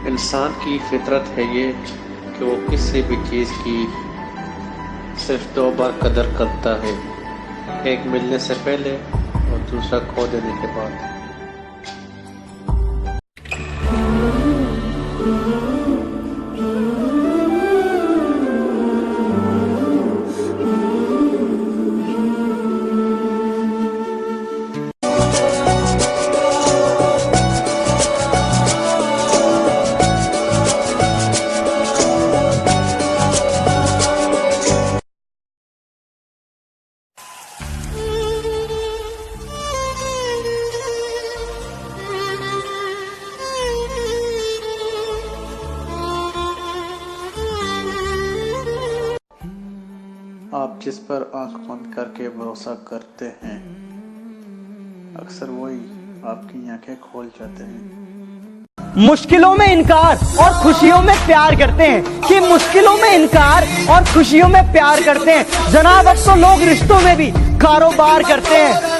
इंसान की फितरत है ये कि वो किसी भी चीज़ की सिर्फ 2 बार कदर करता है, एक मिलने से पहले और दूसरा खो देने के बाद। आप जिस पर आंख बंद करके भरोसा करते हैं, अक्सर वही आपकी आंखें खोल जाते हैं। मुश्किलों में इनकार और खुशियों में प्यार करते हैं कि मुश्किलों में इनकार और खुशियों में प्यार करते हैं। जनाब अब तो लोग रिश्तों में भी कारोबार करते हैं।